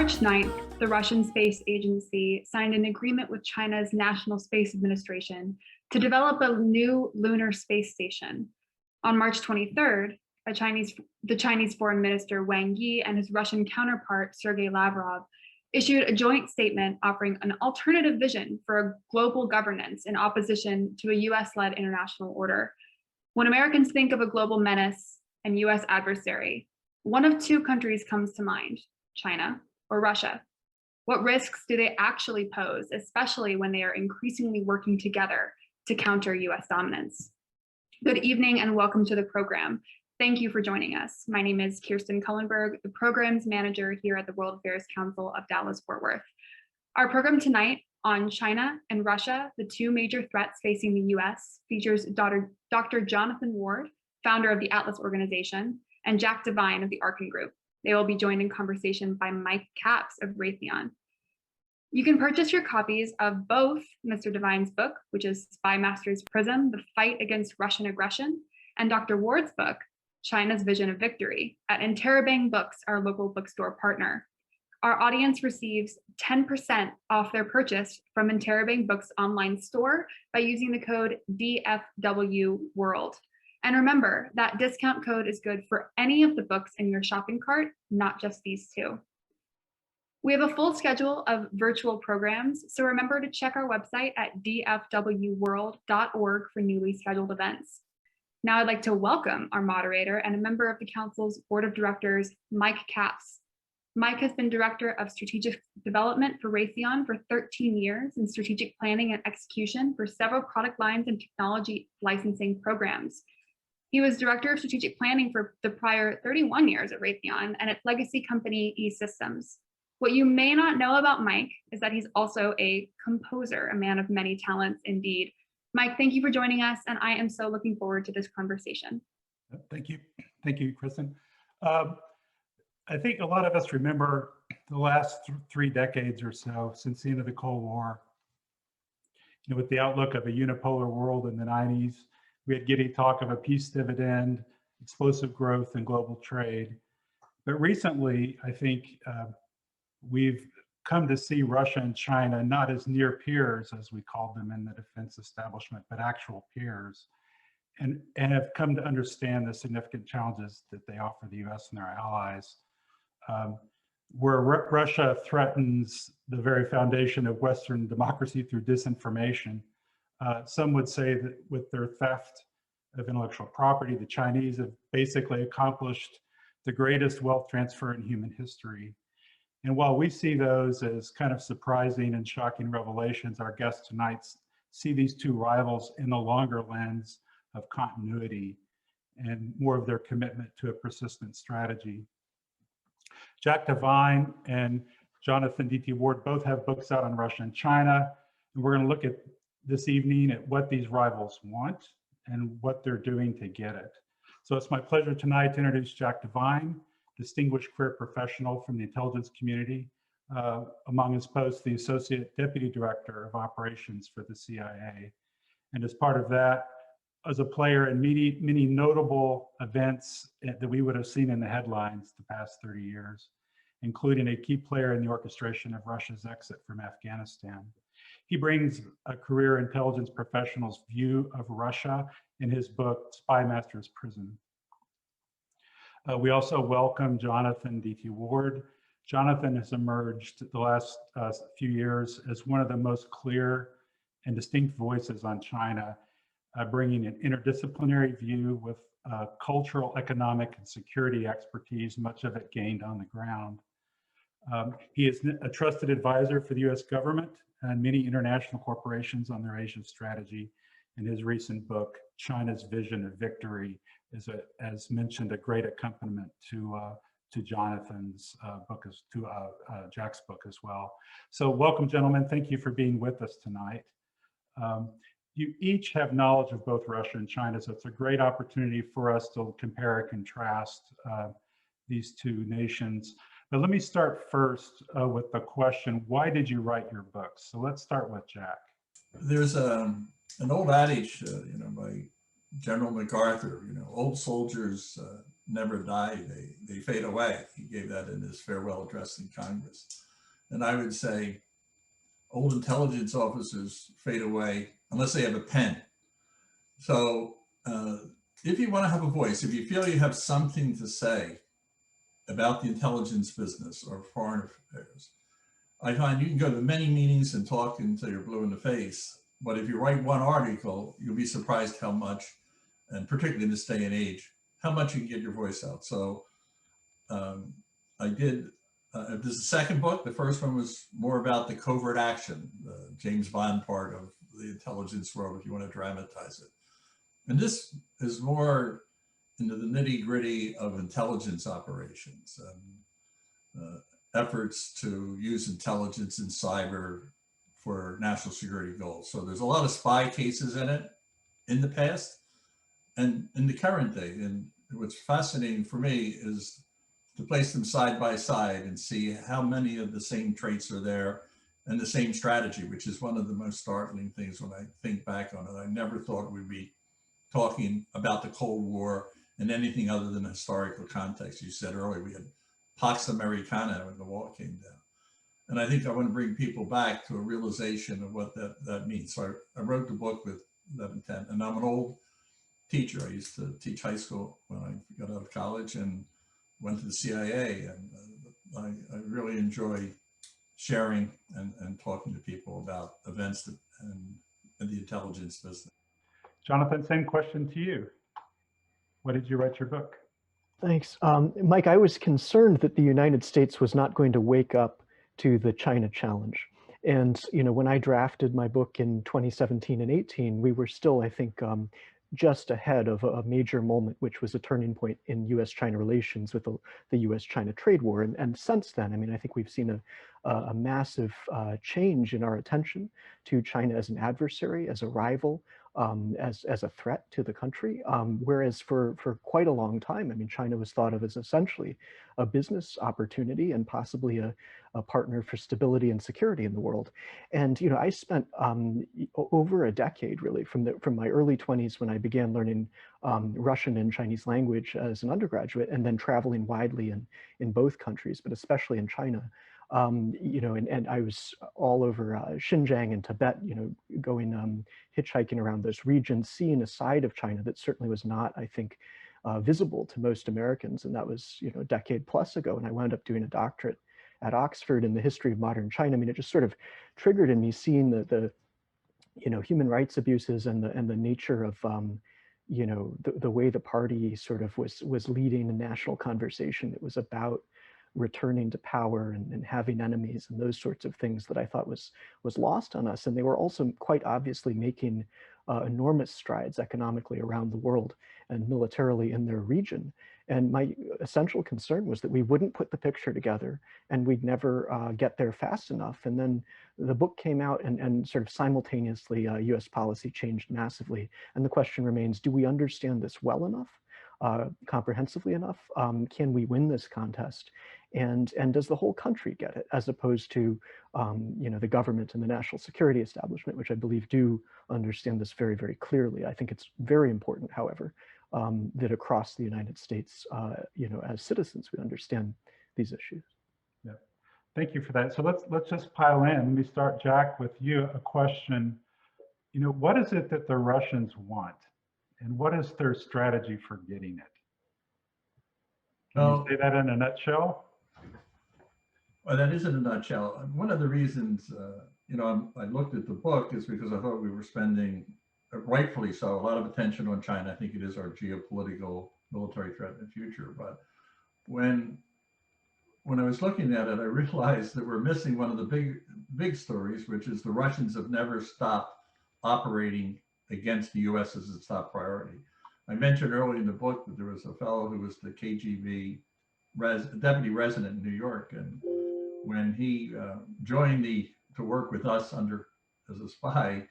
March 9th, the Russian Space Agency signed an agreement with China's National Space Administration to develop a new lunar space station. On March 23rd, the Chinese Foreign Minister Wang Yi and his Russian counterpart Sergei Lavrov issued a joint statement offering an alternative vision for a global governance in opposition to a US-led international order. When Americans think of a global menace and US adversary, one of two countries comes to mind: China or Russia. What risks do they actually pose, especially when they are increasingly working together to counter US dominance? Good evening and welcome to the program. Thank you for joining us. My name is Kirsten Cullenberg, the Programs Manager here at the World Affairs Council of Dallas-Fort Worth. Our program tonight on China and Russia, the two major threats facing the US, features Dr. Jonathan Ward, founder of the Atlas organization, and Jack Devine of the Arkin Group. They will be joined in conversation by Mike Capps of Raytheon. You can purchase your copies of both Mr. Devine's book, which is Spymaster's Prism, The Fight Against Russian Aggression, and Dr. Ward's book, China's Vision of Victory, at Interabang Books, our local bookstore partner. Our audience receives 10% off their purchase from Interabang Books' online store by using the code dfwworld. And remember, that discount code is good for any of the books in your shopping cart, not just these two. We have a full schedule of virtual programs, so remember to check our website at dfwworld.org for newly scheduled events. Now I'd like to welcome our moderator and a member of the Council's Board of Directors, Mike Capps. Mike has been Director of Strategic Development for Raytheon for 13 years and Strategic Planning and Execution for several product lines and technology licensing programs. He was Director of Strategic Planning for the prior 31 years at Raytheon and its legacy company, E-Systems. What you may not know about Mike is that he's also a composer, a man of many talents indeed. Mike, thank you for joining us, and I am so looking forward to this conversation. Thank you. Thank you, Kristen. I think a lot of us remember the last 3 decades or so since the end of the Cold War, with the outlook of a unipolar world in the 90s. We had giddy talk of a peace dividend, explosive growth, and global trade. But recently, I think we've come to see Russia and China not as near peers, as we called them in the defense establishment, but actual peers, and have come to understand the significant challenges that they offer the US and their allies. Where Russia threatens the very foundation of Western democracy through disinformation, some would say that with their theft of intellectual property, the Chinese have basically accomplished the greatest wealth transfer in human history. And while we see those as kind of surprising and shocking revelations, our guests tonight see these two rivals in the longer lens of continuity and more of their commitment to a persistent strategy. Jack Devine and Jonathan D.T. Ward both have books out on Russia and China, and we're going to look at this evening at what these rivals want and what they're doing to get it. So it's my pleasure tonight to introduce Jack Devine, distinguished career professional from the intelligence community, among his posts, the Associate Deputy Director of Operations for the CIA. And as part of that, as a player in many notable events that we would have seen in the headlines the past 30 years, including a key player in the orchestration of Russia's exit from Afghanistan. He brings a career intelligence professional's view of Russia in his book, Spymaster's Prism. We also welcome Jonathan D.T. Ward. Jonathan has emerged the last few years as one of the most clear and distinct voices on China, bringing an interdisciplinary view with cultural, economic, and security expertise, much of it gained on the ground. He is a trusted advisor for the US government and many international corporations on their Asia strategy. And his recent book, China's Vision of Victory, is, as mentioned, a great accompaniment to Jonathan's book, Jack's book as well. So welcome, gentlemen. Thank you for being with us tonight. You each have knowledge of both Russia and China, so it's a great opportunity for us to compare and contrast these two nations. But let me start first with the question, why did you write your books? So let's start with Jack. There's an old adage, by General MacArthur, old soldiers never die, they fade away. He gave that in his farewell address in Congress. And I would say old intelligence officers fade away unless they have a pen. So if you want to have a voice, if you feel you have something to say about the intelligence business or foreign affairs, I find you can go to many meetings and talk until you're blue in the face. But if you write one article, you'll be surprised how much, and particularly in this day and age, how much you can get your voice out. So I did, this is the second book. The first one was more about the covert action, the James Bond part of the intelligence world, if you want to dramatize it. And this is more into the nitty gritty of intelligence operations and efforts to use intelligence in cyber for national security goals. So there's a lot of spy cases in it in the past and in the current day. And what's fascinating for me is to place them side by side and see how many of the same traits are there and the same strategy, which is one of the most startling things when I think back on it. I never thought we'd be talking about the Cold War in anything other than a historical context. You said earlier, we had Pax Americana when the wall came down. And I think I want to bring people back to a realization of what that means. So I wrote the book with that intent, and I'm an old teacher. I used to teach high school when I got out of college and went to the CIA. And I really enjoy sharing and talking to people about events and the intelligence business. Jonathan, same question to you. Why did you write your book? Thanks. Mike, I was concerned that the United States was not going to wake up to the China challenge. And, you know, when I drafted my book in 2017 and 18, we were still, I think, just ahead of a major moment, which was a turning point in US-China relations with the US-China trade war. And since then, I mean, I think we've seen a massive change in our attention to China as an adversary, as a rival, as a threat to the country. Whereas for quite a long time, I mean, China was thought of as essentially a business opportunity and possibly a partner for stability and security in the world. And, you know, I spent over a decade really from my early 20s when I began learning Russian and Chinese language as an undergraduate, and then traveling widely in both countries, but especially in China. You know, and I was all over Xinjiang and Tibet, you know, going hitchhiking around those regions, seeing a side of China that certainly was not, I think, visible to most Americans. And that was, you know, a decade plus ago. And I wound up doing a doctorate at Oxford in the history of modern China. I mean, it just sort of triggered in me seeing the you know, human rights abuses and the nature of, you know, the way the party sort of was leading a national conversation. It was about returning to power and having enemies and those sorts of things that I thought was lost on us. And they were also quite obviously making enormous strides economically around the world and militarily in their region. And my essential concern was that we wouldn't put the picture together and we'd never get there fast enough. And then the book came out and sort of simultaneously US policy changed massively. And the question remains, do we understand this well enough? Comprehensively enough? Can we win this contest? And does the whole country get it, as opposed to you know, the government and the national security establishment, which I believe do understand this very, very clearly. I think it's very important, however, that across the United States, you know, as citizens, we understand these issues. Yeah, thank you for that. So let's just pile in. Let me start, Jack, with you. A question. You know, what is it that the Russians want? And what is their strategy for getting it? Can you say that in a nutshell? Well, that is in a nutshell. One of the reasons, you know, I looked at the book is because I thought we were spending, rightfully so, a lot of attention on China. I think it is our geopolitical military threat in the future. But when I was looking at it, I realized that we're missing one of the big stories, which is the Russians have never stopped operating against the US as its top priority. I mentioned earlier in the book that there was a fellow who was the KGB deputy resident in New York, and when he joined to work with us as a spy,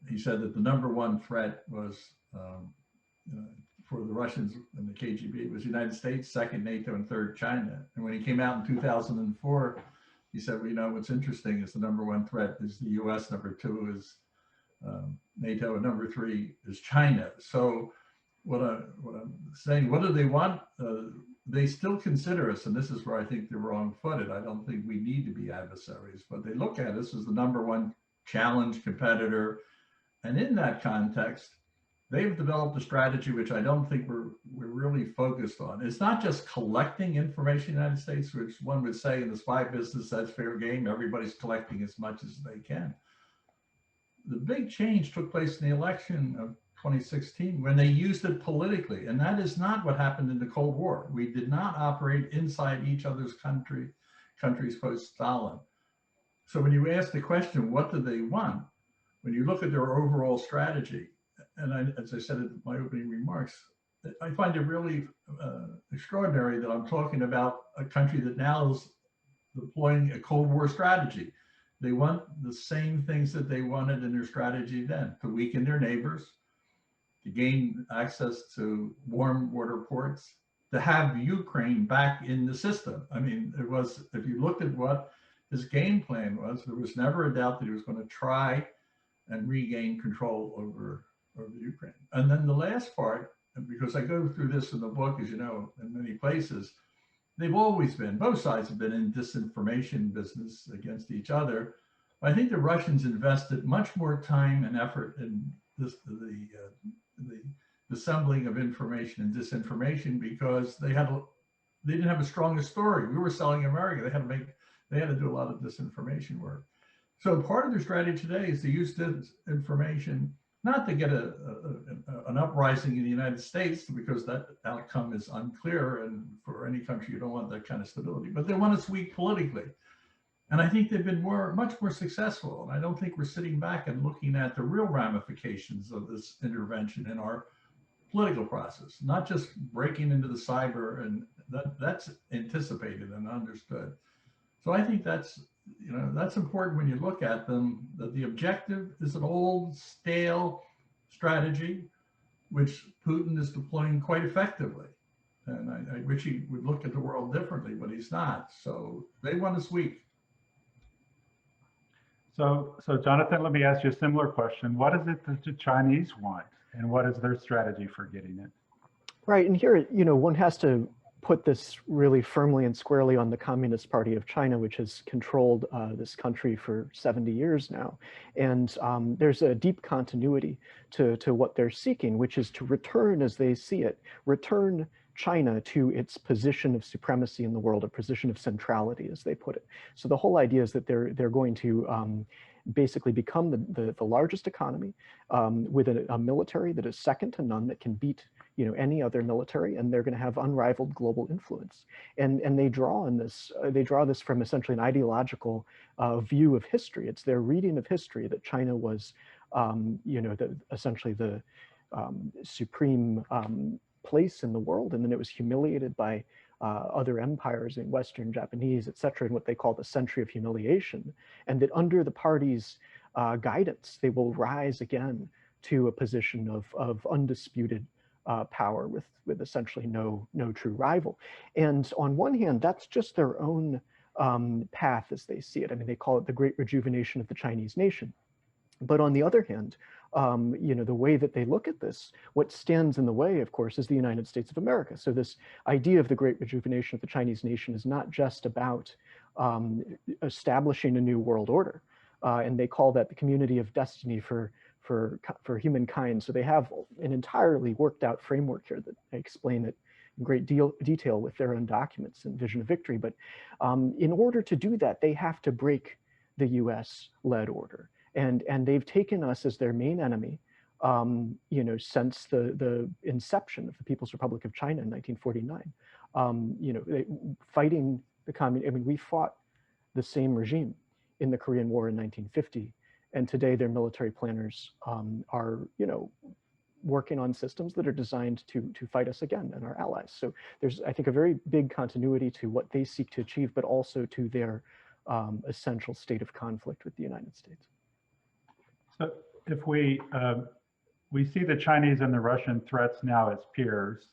he said that the number one threat was for the Russians and the KGB was the United States, second NATO, and third China. And when he came out in 2004, he said, well, you know, what's interesting is the number one threat is the US, number two is NATO, and number three is China. So what I'm saying, what do they want? They still consider us, and this is where I think they're wrong-footed. I don't think we need to be adversaries, but they look at us as the #1 challenge competitor. And in that context, they've developed a strategy which I don't think we're really focused on. It's not just collecting information in the United States, which one would say in the spy business, that's fair game. Everybody's collecting as much as they can. The big change took place in the election of 2016 when they used it politically. And that is not what happened in the Cold War. We did not operate inside each other's countries post-Stalin. So when you ask the question, what do they want? When you look at their overall strategy, and as I said in my opening remarks, I find it really extraordinary that I'm talking about a country that now is deploying a Cold War strategy. They want the same things that they wanted in their strategy then, to weaken their neighbors, to gain access to warm water ports, to have Ukraine back in the system. I mean, it was, if you looked at what his game plan was, there was never a doubt that he was going to try and regain control over Ukraine. And then the last part, and because I go through this in the book, as you know, in many places, they've always been, both sides have been in disinformation business against each other. I think the Russians invested much more time and effort in this, the assembling of information and disinformation because they didn't have a stronger story. We were selling America. They had to do a lot of disinformation work. So part of their strategy today is to use this information not to get an uprising in the United States, because that outcome is unclear, and for any country you don't want that kind of stability, but they want us weak politically. And I think they've been much more successful. And I don't think we're sitting back and looking at the real ramifications of this intervention in our political process, not just breaking into the cyber, and that's anticipated and understood. So I think that's important when you look at them, that the objective is an old, stale strategy, which Putin is deploying quite effectively. And I wish he would look at the world differently, but he's not. So they want us weak. So Jonathan, let me ask you a similar question. What is it that the Chinese want, and what is their strategy for getting it? Right, and here, one has to put this really firmly and squarely on the Communist Party of China, which has controlled this country for 70 years now. And there's a deep continuity to what they're seeking, which is to return, as they see it, return China to its position of supremacy in the world, a position of centrality, as they put it. So the whole idea is that they're going to basically become the largest economy with a military that is second to none, that can beat any other military, and they're going to have unrivaled global influence. And they draw this from essentially an ideological view of history. It's their reading of history that China was, essentially the supreme place in the world, and then it was humiliated by other empires in Western, Japanese, etc., in what they call the century of humiliation, and that under the party's guidance, they will rise again to a position of undisputed power with essentially no true rival. And on one hand, that's just their own path as they see it. I mean, they call it the great rejuvenation of the Chinese nation. But on the other hand, the way that they look at this, what stands in the way, of course, is the United States of America. So this idea of the great rejuvenation of the Chinese nation is not just about establishing a new world order. And they call that the community of destiny for humankind. So they have an entirely worked out framework here that I explain it in great detail with their own documents and Vision of Victory. But in order to do that, they have to break the US-led order. And they've taken us as their main enemy, since the inception of the People's Republic of China in 1949. Fighting the communist. I mean, we fought the same regime in the Korean War in 1950, and today their military planners are, working on systems that are designed to fight us again and our allies. So there's, I think, a very big continuity to what they seek to achieve, but also to their essential state of conflict with the United States. So if we see the Chinese and the Russian threats now as peers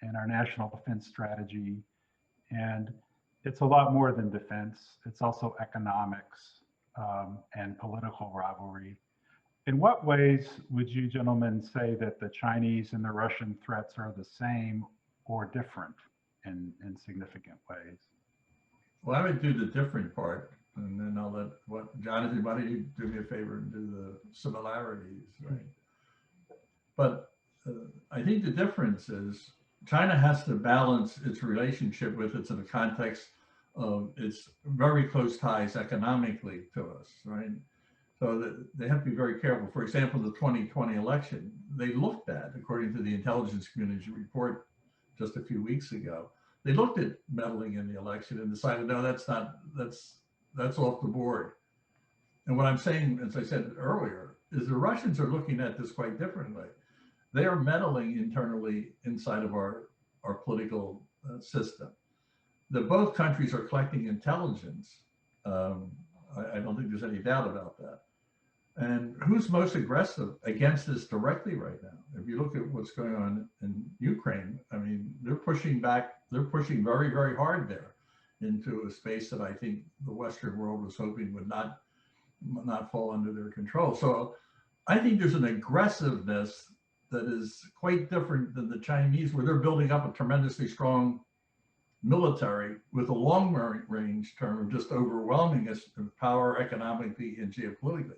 in our national defense strategy, and it's a lot more than defense. It's also economics and political rivalry. In what ways would you gentlemen say that the Chinese and the Russian threats are the same or different in significant ways? Well, I would do the different part, and then I'll let Jonathan, why don't you do me a favor and do the similarities, right? But I think the difference is China has to balance its relationship with us in the context of its very close ties economically to us, right? So that they have to be very careful. For example, the 2020 election, they looked at, according to the intelligence community report just a few weeks ago, they looked at meddling in the election and decided, no, that's off the board. And what I'm saying, as I said earlier, is the Russians are looking at this quite differently. They are meddling internally inside of our political system. Both countries are collecting intelligence. I don't think there's any doubt about that. And who's most aggressive against this directly right now? If you look at what's going on in Ukraine, I mean, they're pushing back, they're pushing very, very hard there into a space that I think the Western world was hoping would not fall under their control. So I think there's an aggressiveness that is quite different than the Chinese, where they're building up a tremendously strong military with a long range term of just overwhelming us in power economically and geopolitically.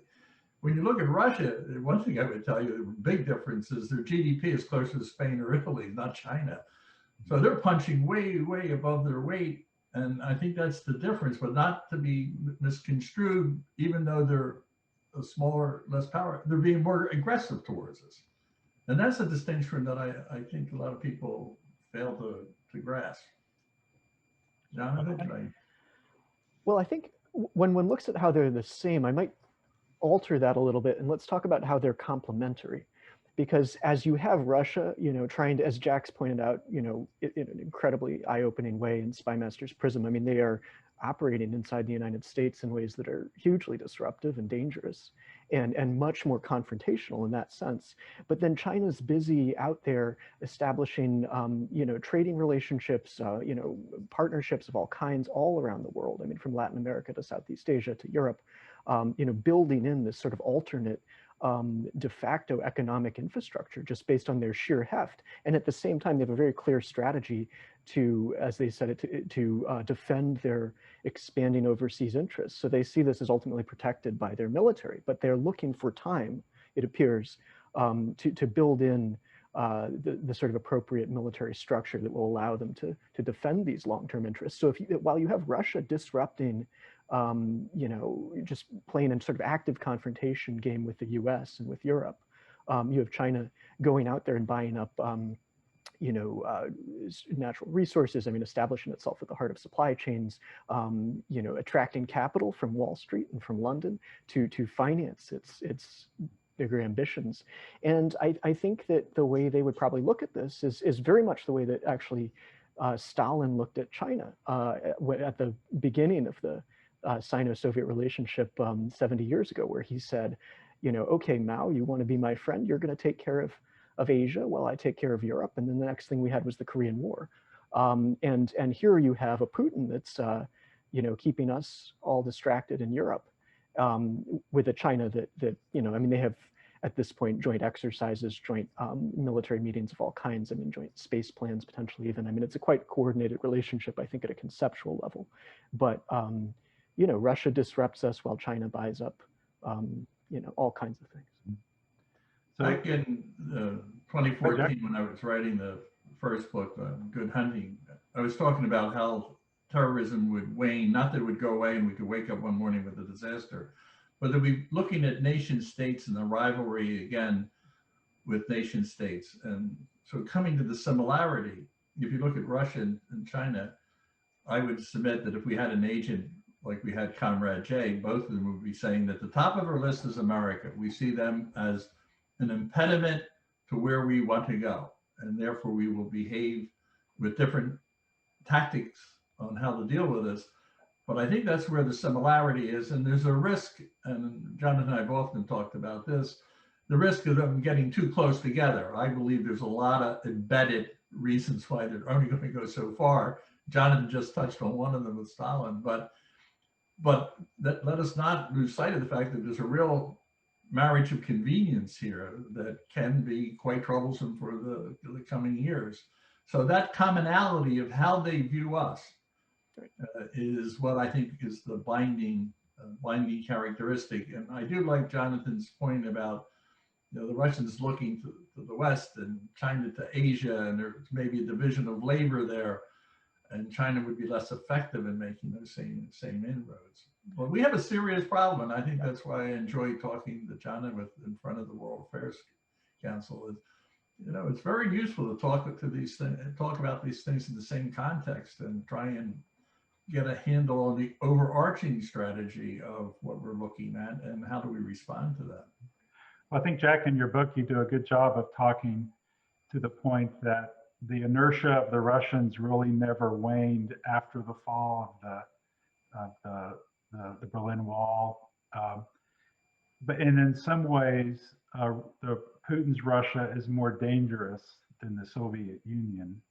When you look at Russia, one thing I would tell you, the big difference is their GDP is closer to Spain or Italy, not China. So they're punching way, way above their weight. And I think that's the difference, but not to be misconstrued, even though they're a smaller, less power, they're being more aggressive towards us. And that's a distinction that I think a lot of people fail to grasp. Jonathan, right? Well, I think when one looks at how they're the same, I might alter that a little bit, and let's talk about how they're complementary. Because as you have Russia, trying to, as Jack's pointed out, in an incredibly eye-opening way in Spymaster's Prism, I mean, they are operating inside the United States in ways that are hugely disruptive and dangerous and much more confrontational in that sense. But then China's busy out there establishing, trading relationships, partnerships of all kinds all around the world. I mean, from Latin America to Southeast Asia to Europe, building in this sort of alternate de facto economic infrastructure just based on their sheer heft. And at the same time, they have a very clear strategy to, as they said it, to defend their expanding overseas interests. So they see this as ultimately protected by their military, but they're looking for time, it appears, to build in the sort of appropriate military structure that will allow them to defend these long-term interests. So while you have Russia disrupting just playing a sort of active confrontation game with the US and with Europe, you have China going out there and buying up, natural resources, I mean, establishing itself at the heart of supply chains, attracting capital from Wall Street and from London to finance its bigger ambitions. And I think that the way they would probably look at this is very much the way that actually Stalin looked at China at the beginning of the Sino-Soviet relationship 70 years ago, where he said, okay, Mao, you want to be my friend? You're going to take care of Asia while I take care of Europe. And then the next thing we had was the Korean War. And here you have a Putin that's, keeping us all distracted in Europe with a China that I mean, they have at this point joint exercises, joint military meetings of all kinds. I mean, joint space plans potentially even. I mean, it's a quite coordinated relationship, I think, at a conceptual level. But Russia disrupts us while China buys up, all kinds of things. So back in 2014, when I was writing the first book, Good Hunting, I was talking about how terrorism would wane, not that it would go away and we could wake up one morning with a disaster, but that we'd be looking at nation states and the rivalry again with nation states. And so coming to the similarity, if you look at Russia and China, I would submit that if we had an agent like we had Comrade J, both of them would be saying that the top of our list is America. We see them as an impediment to where we want to go. And therefore we will behave with different tactics on how to deal with this. But I think that's where the similarity is. And there's a risk, and Jonathan and I have often talked about this, the risk of them getting too close together. I believe there's a lot of embedded reasons why they're only going to go so far. Jonathan just touched on one of them with Stalin, but let us not lose sight of the fact that there's a real marriage of convenience here that can be quite troublesome for the coming years. So that commonality of how they view us is what I think is the binding characteristic. And I do like Jonathan's point about the Russians looking to the West and China to Asia, and there's maybe a division of labor there, and China would be less effective in making those same inroads. But we have a serious problem, and I think that's why I enjoy talking to Jonathan in front of the World Affairs Council. Is, it's very useful to talk about these things in the same context and try and get a handle on the overarching strategy of what we're looking at and how do we respond to that. Well, I think, Jack, in your book, you do a good job of talking to the point that the inertia of the Russians really never waned after the fall of the Berlin Wall. But in some ways, the Putin's Russia is more dangerous than the Soviet Union.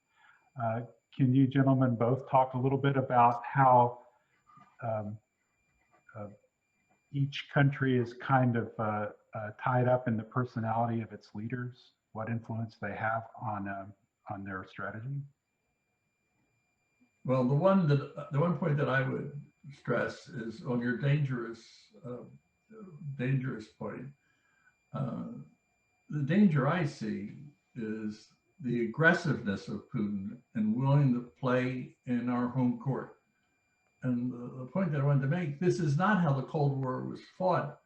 Can you gentlemen both talk a little bit about how each country is kind of tied up in the personality of its leaders, what influence they have on their strategy? Well, the one point that I would stress is on your dangerous point. The danger I see is the aggressiveness of Putin and willing to play in our home court. And the point that I wanted to make, this is not how the Cold War was fought.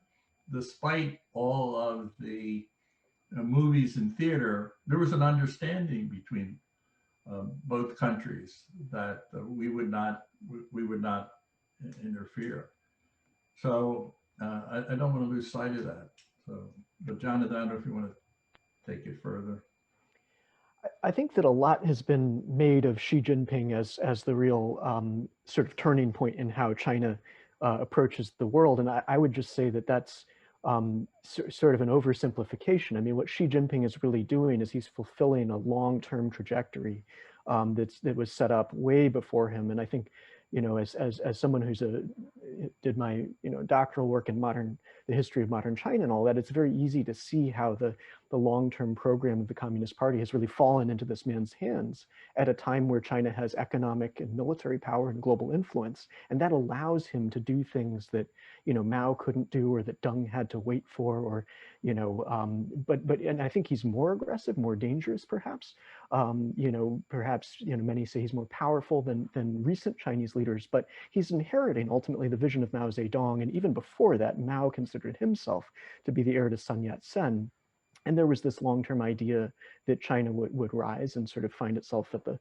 Despite all of the movies and theater, there was an understanding between both countries that we would not interfere. So I don't want to lose sight of that. So, but Jonathan, I don't know if you want to take it further. I think that a lot has been made of Xi Jinping as the real sort of turning point in how China approaches the world. And I would just say that that's sort of an oversimplification. I mean, what Xi Jinping is really doing is he's fulfilling a long-term trajectory that was set up way before him. And I think, as someone who's did my doctoral work in the history of modern China and all that, it's very easy to see how the long-term program of the Communist Party has really fallen into this man's hands at a time where China has economic and military power and global influence, and that allows him to do things that Mao couldn't do, or that Deng had to wait for, or and I think he's more aggressive, more dangerous, perhaps. Many say he's more powerful than recent Chinese leaders, but he's inheriting ultimately the vision of Mao Zedong, and even before that, Mao considered himself to be the heir to Sun Yat-sen. And there was this long-term idea that China would rise and sort of find itself at the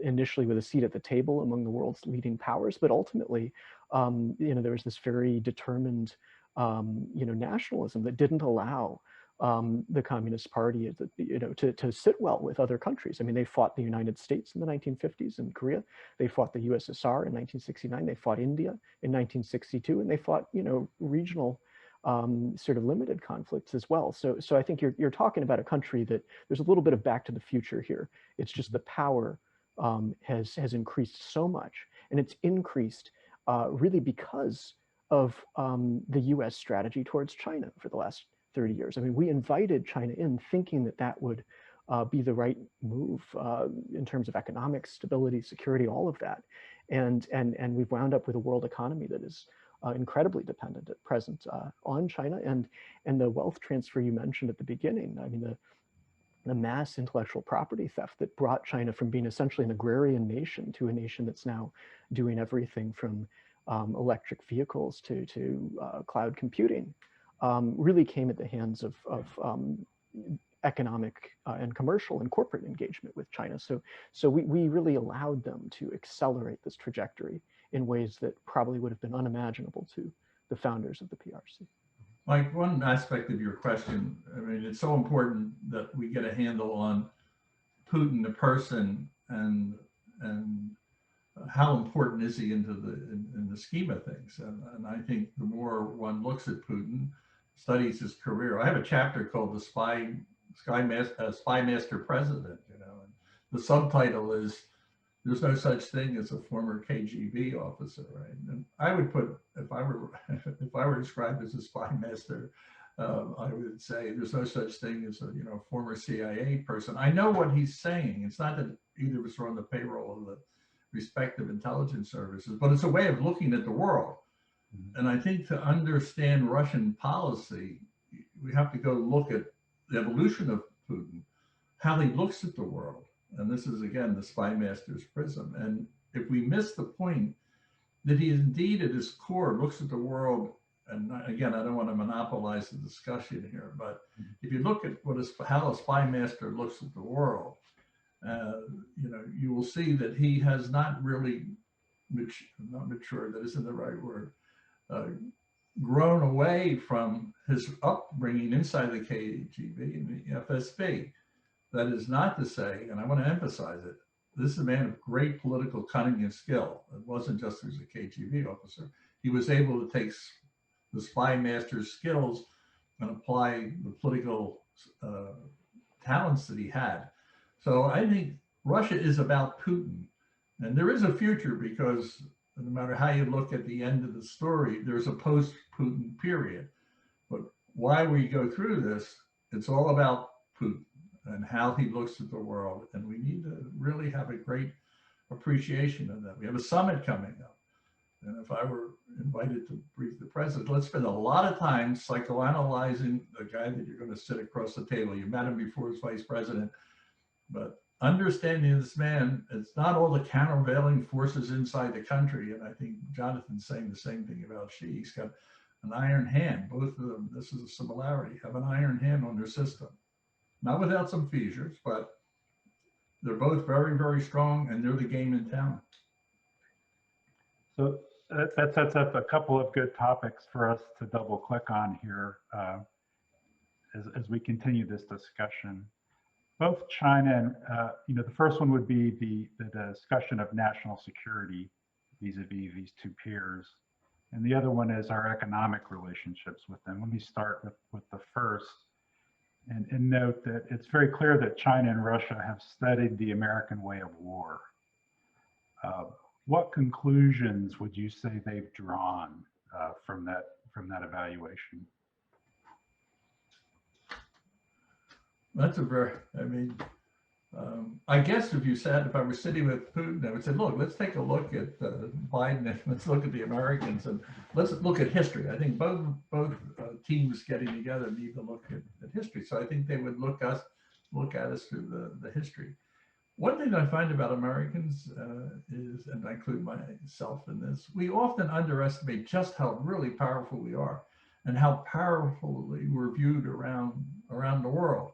initially with a seat at the table among the world's leading powers, but ultimately, there was this very determined, nationalism that didn't allow the Communist Party, to sit well with other countries. I mean, they fought the United States in the 1950s and Korea. They fought the USSR in 1969. They fought India in 1962, and they fought, regional sort of limited conflicts as well. So I think you're talking about a country that there's a little bit of back to the future here. It's just the power has increased so much, and it's increased really because of the US strategy towards China for the last 30 years. I mean, we invited China in thinking that that would be the right move in terms of economic stability, security, all of that. And we've wound up with a world economy that is incredibly dependent at present on China, and the wealth transfer you mentioned at the beginning. I mean, the mass intellectual property theft that brought China from being essentially an agrarian nation to a nation that's now doing everything from electric vehicles to cloud computing really came at the hands of economic and commercial and corporate engagement with China. So we really allowed them to accelerate this trajectory in ways that probably would have been unimaginable to the founders of the PRC. Mike, one aspect of your question, I mean, it's so important that we get a handle on Putin, the person, and how important is he in the scheme of things. And I think the more one looks at Putin, studies his career. I have a chapter called the Spymaster President, and the subtitle is "There's no such thing as a former KGB officer," right? And I would put, if I were described as a spy master, I would say there's no such thing as a former CIA person. I know what he's saying. It's not that either of us are on the payroll of the respective intelligence services, but it's a way of looking at the world. And I think to understand Russian policy, we have to go look at the evolution of Putin, how he looks at the world. And this is, again, the Spymaster's prism. And if we miss the point that he indeed at his core looks at the world, and again, I don't want to monopolize the discussion here, but if you look at how a Spymaster looks at the world, you will see that he has not really, not mature, that isn't the right word, grown away from his upbringing inside the KGB and the FSB. That is not to say, and I want to emphasize it, this is a man of great political cunning and skill. It wasn't just as a KGB officer. He was able to take the Spymaster's skills and apply the political talents that he had. So I think Russia is about Putin. And there is a future, because no matter how you look at the end of the story, there's a post-Putin period. But why we go through this, it's all about Putin and how he looks at the world. And we need to really have a great appreciation of that. We have a summit coming up. And if I were invited to brief the president, let's spend a lot of time psychoanalyzing the guy that you're going to sit across the table. You met him before as vice president, but understanding this man, it's not all the countervailing forces inside the country. And I think Jonathan's saying the same thing about Xi. He's got an iron hand. Both of them, this is a similarity, have an iron hand on their system. Not without some fissures, but they're both very, very strong, and they're the game in town. So that sets up a couple of good topics for us to double click on here as we continue this discussion. Both China and, the first one would be the discussion of national security vis-a-vis these two peers. And the other one is our economic relationships with them. Let me start with the first and note that it's very clear that China and Russia have studied the American way of war. What conclusions would you say they've drawn from that evaluation? That's a very, I guess if I were sitting with Putin, I would say, look, let's take a look at Biden, and let's look at the Americans, and let's look at history. I think both teams getting together need to look at history. So I think they would look at us through the history. One thing that I find about Americans is, and I include myself in this, we often underestimate just how really powerful we are and how powerfully we're viewed around the world.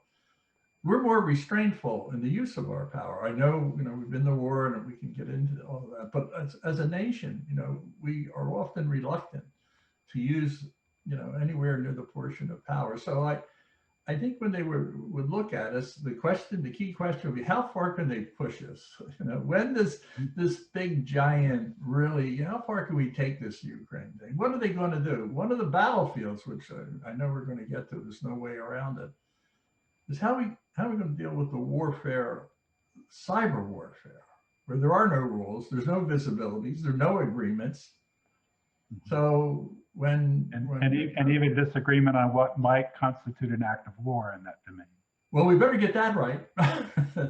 We're more restraintful in the use of our power. I know, we've been in the war and we can get into all of that, but as a nation, we are often reluctant to use, anywhere near the portion of power. So I think when they would look at us, the key question would be, how far can they push us? When does this big giant really, how far can we take this Ukraine thing? What are they going to do? One of the battlefields, which I know we're going to get to, there's no way around it, is how are we going to deal with the warfare, cyber warfare, where there are no rules, there's no visibilities, there are no agreements. So when even disagreement on what might constitute an act of war in that domain. Well, we better get that right.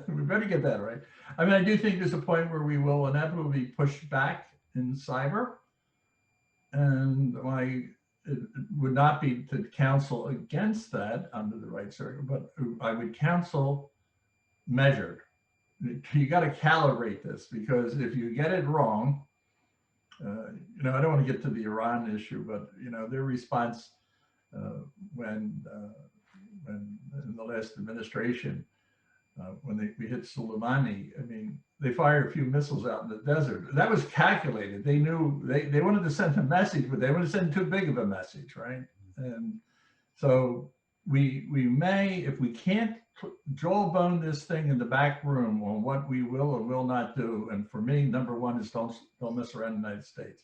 We better get that right. I do think there's a point where we will inevitably push back in cyber, and it would not be to counsel against that under the right circle, but I would counsel measured. You got to calibrate this, because if you get it wrong, I don't want to get to the Iran issue, but their response when in the last administration, when we hit Soleimani, they fired a few missiles out in the desert. That was calculated. They knew they wanted to send a message, but they wanted to send too big of a message, right? And so we may, if we can't jawbone this thing in the back room on what we will or will not do, and for me, number one is don't mess around in the United States.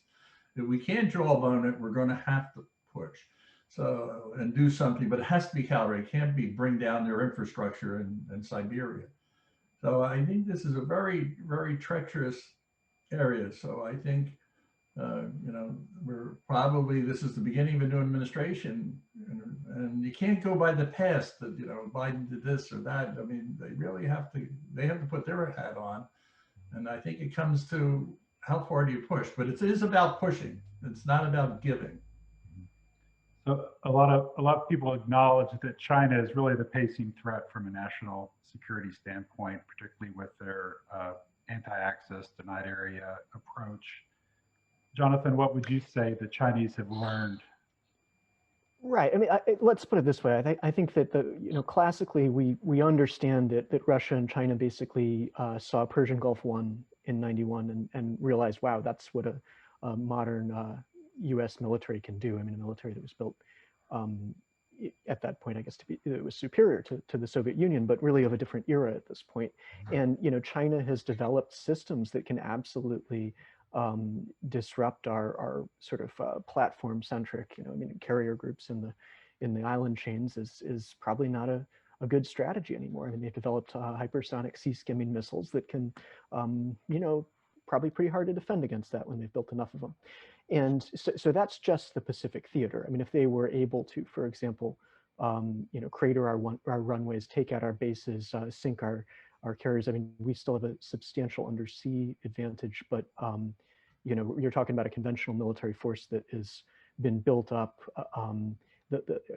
If we can't jawbone it, we're going to have to push. So, and do something, but it has to be calibrated. It can't be bring down their infrastructure in Siberia. So I think this is a very, very treacherous area. So I think You know, we're probably, this is the beginning of a new administration, and you can't go by the past that, you know, Biden did this or that. I mean, they really have to, they have to put their hat on. And I think it comes to how far do you push, but it is about pushing. It's not about giving. So a lot of people acknowledge that China is really the pacing threat from a national security standpoint, particularly with their anti-access denied area approach. Jonathan, what would you say the Chinese have learned? Right. I mean, let's put it this way. I think that classically we understand that Russia and China basically saw Persian Gulf One in '91 and realized, wow, that's what a modern U.S. military can do. I mean, a military that was built at that point, I guess, it was superior to the Soviet Union, but really of a different era at this point. And China has developed systems that can absolutely disrupt our sort of platform-centric, I mean, carrier groups in the island chains is probably not a good strategy anymore. I mean, they've developed hypersonic sea-skimming missiles that can, probably pretty hard to defend against that when they've built enough of them. And so that's just the Pacific theater. I mean, if they were able to, for example, crater our runways, take out our bases, sink our carriers. I mean, we still have a substantial undersea advantage, but you're talking about a conventional military force that has been built up,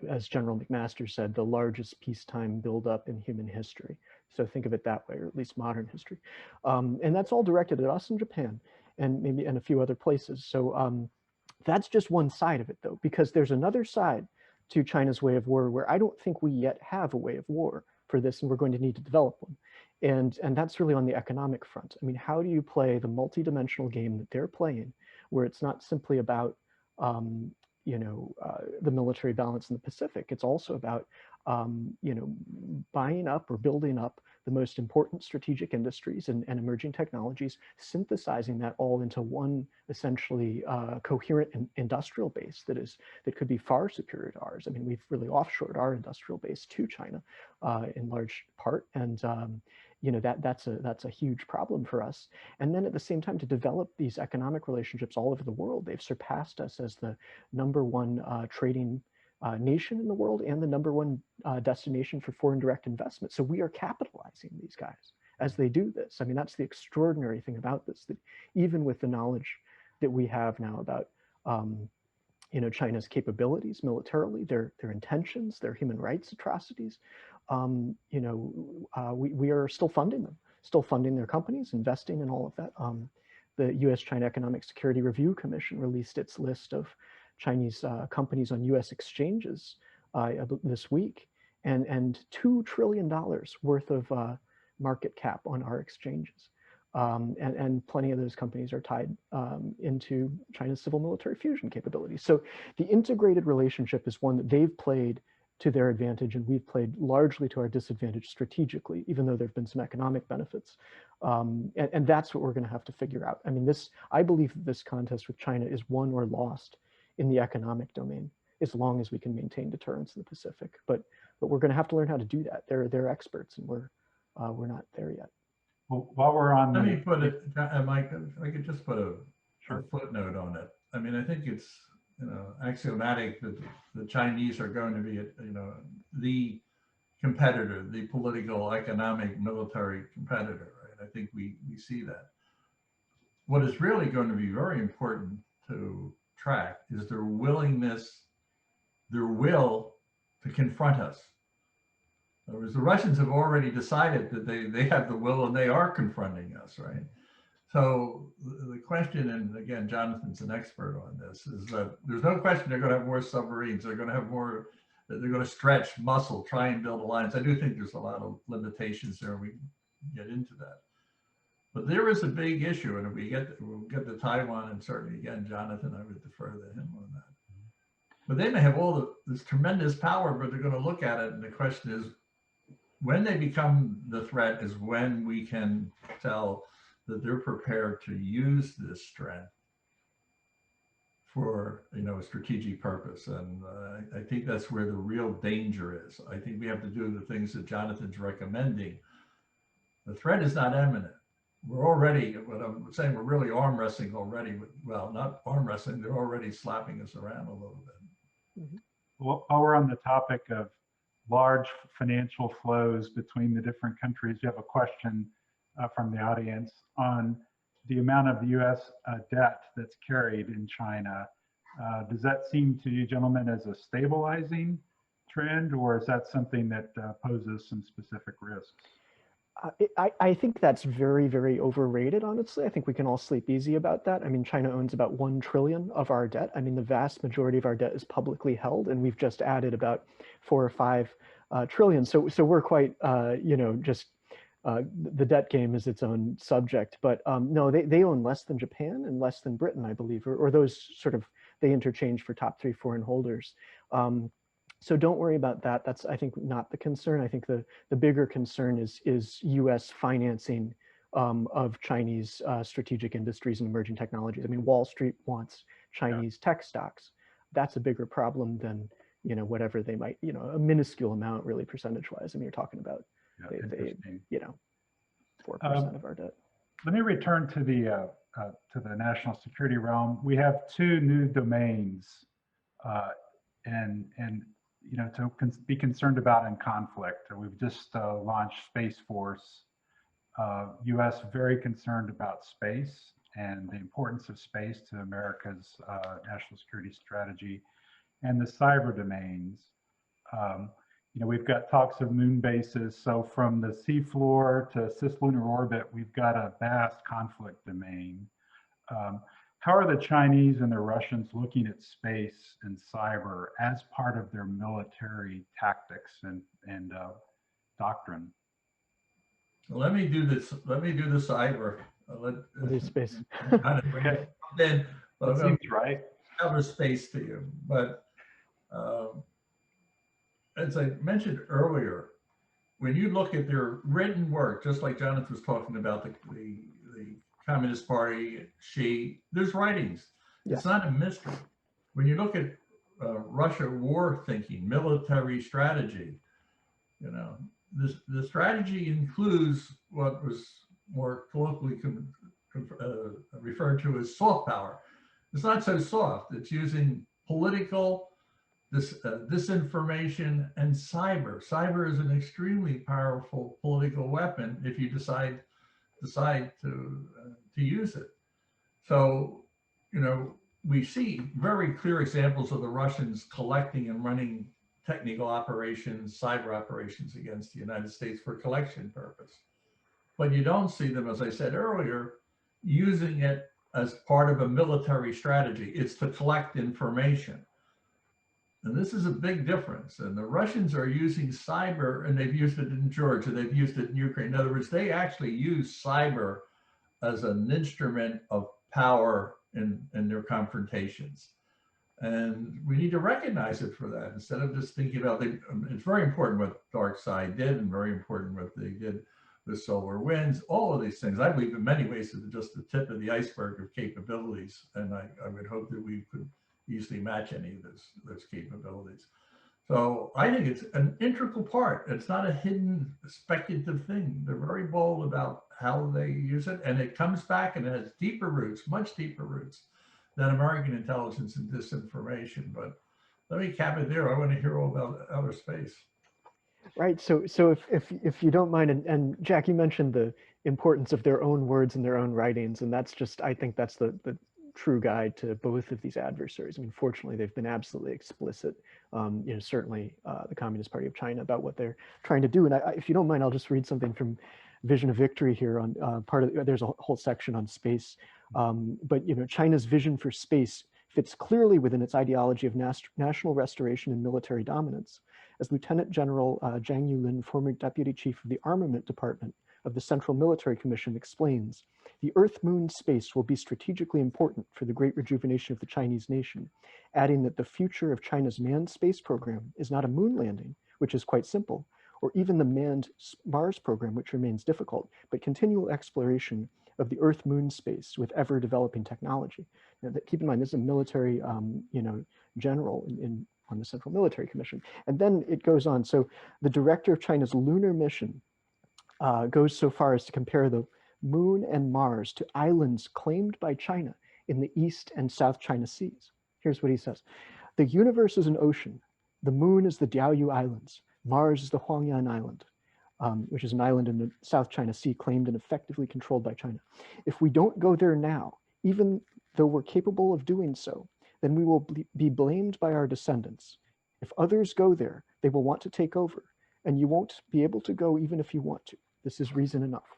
as General McMaster said, the largest peacetime buildup in human history. So think of it that way, or at least modern history. And that's all directed at us in Japan and maybe and a few other places. So that's just one side of it, though, because there's another side to China's way of war where I don't think we yet have a way of war for this, and we're going to need to develop one. And that's really on the economic front. I mean, how do you play the multidimensional game that they're playing, where it's not simply about the military balance in the Pacific? It's also about buying up or building up the most important strategic industries and emerging technologies, synthesizing that all into one essentially coherent industrial base that could be far superior to ours. I mean, we've really offshored our industrial base to China in large part, and that's a huge problem for us. And then at the same time, to develop these economic relationships all over the world, they've surpassed us as the #1 trading nation in the world and the #1 destination for foreign direct investment. So we are capitalizing these guys as they do this. I mean, that's the extraordinary thing about this, that even with the knowledge that we have now about China's capabilities militarily, their intentions, their human rights atrocities, we are still funding them, still funding their companies, investing in all of that. The U.S.-China Economic Security Review Commission released its list of Chinese companies on U.S. exchanges this week, and $2 trillion worth of market cap on our exchanges. And plenty of those companies are tied into China's civil military fusion capabilities. So the integrated relationship is one that they've played to their advantage, and we've played largely to our disadvantage strategically, even though there have been some economic benefits. And that's what we're going to have to figure out. I mean, I believe that this contest with China is won or lost in the economic domain, as long as we can maintain deterrence in the Pacific. But we're going to have to learn how to do that. They're experts, and we're not there yet. Well, while we're on, let me put it, Mike. I could just put a sure. footnote on it. I mean, I think it's axiomatic that the Chinese are going to be the competitor, the political, economic, military competitor. Right? I think we see that. What is really going to be very important to track is their willingness, their will to confront us. In other words, the Russians have already decided that they have the will and they are confronting us, right? So the question, and again, Jonathan's an expert on this, is that there's no question they're going to have more submarines. They're going to have more, they're going to stretch muscle, try and build alliance. I do think there's a lot of limitations there. We can get into that. But there is a big issue, and if we'll get to Taiwan, and certainly again, Jonathan, I would defer to him on that. But they may have all this tremendous power, but they're going to look at it, and the question is, when they become the threat is when we can tell that they're prepared to use this strength for a strategic purpose. And I think that's where the real danger is. I think we have to do the things that Jonathan's recommending. The threat is not imminent. we're already, what I'm saying, we're really arm wrestling already. Well, not arm wrestling, they're already slapping us around a little bit. Mhm. Well, while we're on the topic of large financial flows between the different countries, you have a question from the audience on the amount of US debt that's carried in China. Does that seem to you gentlemen as a stabilizing trend, or is that something that poses some specific risks? I think that's very, very overrated, honestly. I think we can all sleep easy about that. I mean, China owns about 1 trillion of our debt. I mean, the vast majority of our debt is publicly held, and we've just added about 4 or 5 trillion. So we're quite, you know, just the debt game is its own subject. But no, they own less than Japan and less than Britain, I believe, or those sort of, they interchange for top 3 foreign holders. So don't worry about that. That's, I think, not the concern. I think the bigger concern is US financing of Chinese strategic industries and emerging technologies. I mean, Wall Street wants Chinese tech stocks. That's a bigger problem than, you know, whatever they might, you know, a minuscule amount really percentage-wise. I mean, you're talking about, they you know, 4% of our debt. Let me return to the national security realm. We have 2 new domains and you know, to be concerned about in conflict. We've just launched Space Force. US very concerned about space and the importance of space to America's national security strategy, and the cyber domains. You know, we've got talks of moon bases. So from the seafloor to cislunar orbit, we've got a vast conflict domain. How are the Chinese and the Russians looking at space and cyber as part of their military tactics and doctrine? Let me do this. Let me do the cyber. We'll do space. Okay. Then, That seems right. outer space to you. But as I mentioned earlier, when you look at their written work, just like Jonathan was talking about the Communist Party, there's writings. Yes. It's not a mystery. When you look at Russia war thinking, military strategy, you know, the strategy includes what was more colloquially referred to as soft power. It's not so soft. It's using political disinformation and cyber. Cyber is an extremely powerful political weapon if you decide to use it. So, you know, we see very clear examples of the Russians collecting and running technical operations, cyber operations against the United States for collection purpose. But you don't see them, as I said earlier, using it as part of a military strategy. It's to collect information. And this is a big difference. And the Russians are using cyber, and they've used it in Georgia, they've used it in Ukraine. In other words, they actually use cyber as an instrument of power in their confrontations. And we need to recognize it for that instead of just thinking about it's very important what Dark Side did and very important what they did with solar winds, all of these things. I believe in many ways it's just the tip of the iceberg of capabilities. And I would hope that we could easily match any of those capabilities. So I think it's an integral part. It's not a hidden speculative thing. They're very bold about how they use it, and it comes back and it has deeper roots, much deeper roots than American intelligence and disinformation. But let me cap it there. I want to hear all about outer space. Right. So if you don't mind, and Jack, you mentioned the importance of their own words and their own writings, and that's just, I think that's the true guide to both of these adversaries. I mean, fortunately, they've been absolutely explicit, you know, certainly the Communist Party of China about what they're trying to do. And if you don't mind, I'll just read something from Vision of Victory here on there's a whole section on space. But, you know, China's vision for space fits clearly within its ideology of national restoration and military dominance. As Lieutenant General Zhang Yulin, former Deputy Chief of the Armament Department of the Central Military Commission, explains, the Earth-Moon space will be strategically important for the great rejuvenation of the Chinese nation, adding that the future of China's manned space program is not a moon landing, which is quite simple, or even the manned Mars program, which remains difficult, but continual exploration of the Earth-Moon space with ever-developing technology. Now, keep in mind, this is a military, you know, general on the Central Military Commission. And then it goes on. So the director of China's lunar mission goes so far as to compare the Moon, and Mars to islands claimed by China in the East and South China Seas. Here's what he says. The universe is an ocean. The moon is the Diaoyu Islands. Mars is the Huangyan Island, which is an island in the South China Sea claimed and effectively controlled by China. If we don't go there now, even though we're capable of doing so, then we will be blamed by our descendants. If others go there, they will want to take over, and you won't be able to go even if you want to. This is reason enough.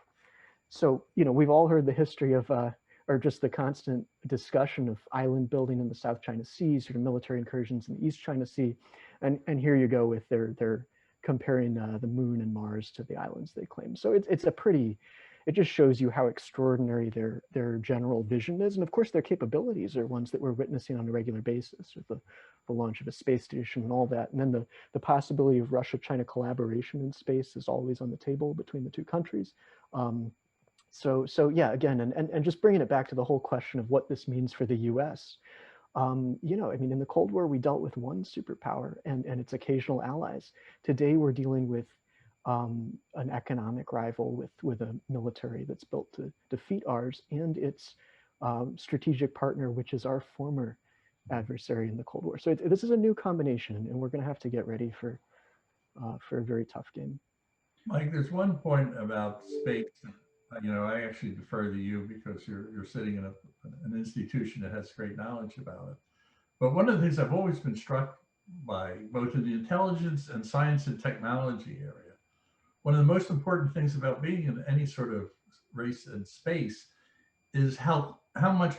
So, we've all heard the history of, or just the constant discussion of island building in the South China Sea, sort of military incursions in the East China Sea. And here you go with their comparing the moon and Mars to the islands they claim. So it's a pretty, it just shows you how extraordinary their general vision is. And of course, their capabilities are ones that we're witnessing on a regular basis with the launch of a space station and all that. And then the possibility of Russia-China collaboration in space is always on the table between the two countries. So yeah, again, and just bringing it back to the whole question of what this means for the US, I mean, in the Cold War, we dealt with one superpower and its occasional allies. Today, we're dealing with an economic rival with a military that's built to defeat ours and its strategic partner, which is our former adversary in the Cold War. So this is a new combination, and we're going to have to get ready for a very tough game. Mike, there's one point about space. I actually defer to you because you're sitting in an institution that has great knowledge about it. But one of the things I've always been struck by, both in the intelligence and science and technology area, one of the most important things about being in any sort of race in space is how much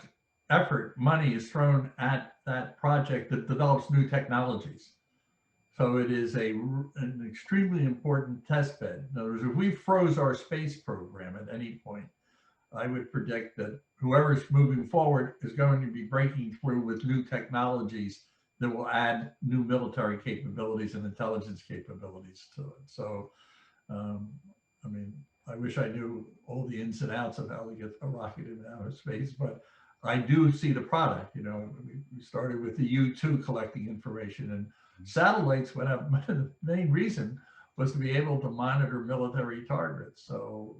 effort, money is thrown at that project that develops new technologies. So it is an extremely important test bed. In other words, if we froze our space program at any point, I would predict that whoever's moving forward is going to be breaking through with new technologies that will add new military capabilities and intelligence capabilities to it. So, I mean, I wish I knew all the ins and outs of how to get a rocket into outer space, but I do see the product. We started with the U-2 collecting information, and satellites went up. The main reason was to be able to monitor military targets. So,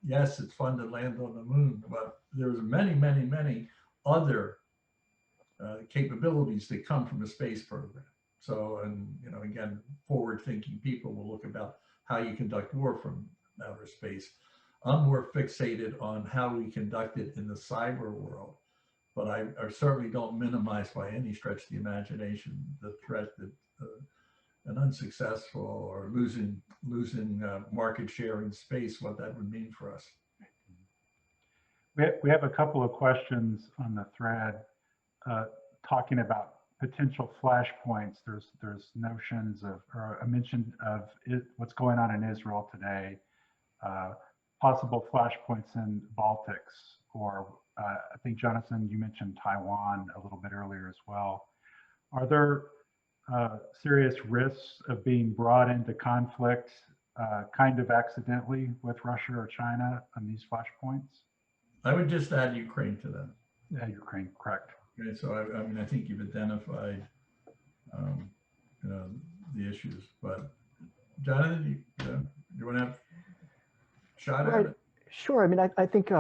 yes, it's fun to land on the moon, but there's many, many, many other capabilities that come from the space program. So, and again, forward-thinking people will look about how you conduct war from outer space. I'm more fixated on how we conduct it in the cyber world, but I certainly don't minimize by any stretch the imagination the threat that an unsuccessful or losing market share in space, what that would mean for us. We have a couple of questions on the thread talking about potential flashpoints. There's notions of, or a mention of what's going on in Israel today, possible flashpoints in Baltics, or I think, Jonathan, you mentioned Taiwan a little bit earlier as well. Are there serious risks of being brought into conflict kind of accidentally with Russia or China on these flashpoints? I would just add Ukraine to that. Yeah, Ukraine, correct. Okay, so I mean, I think you've identified, the issues. But Jonathan, you want to have a shot at it? Sure. I mean, I think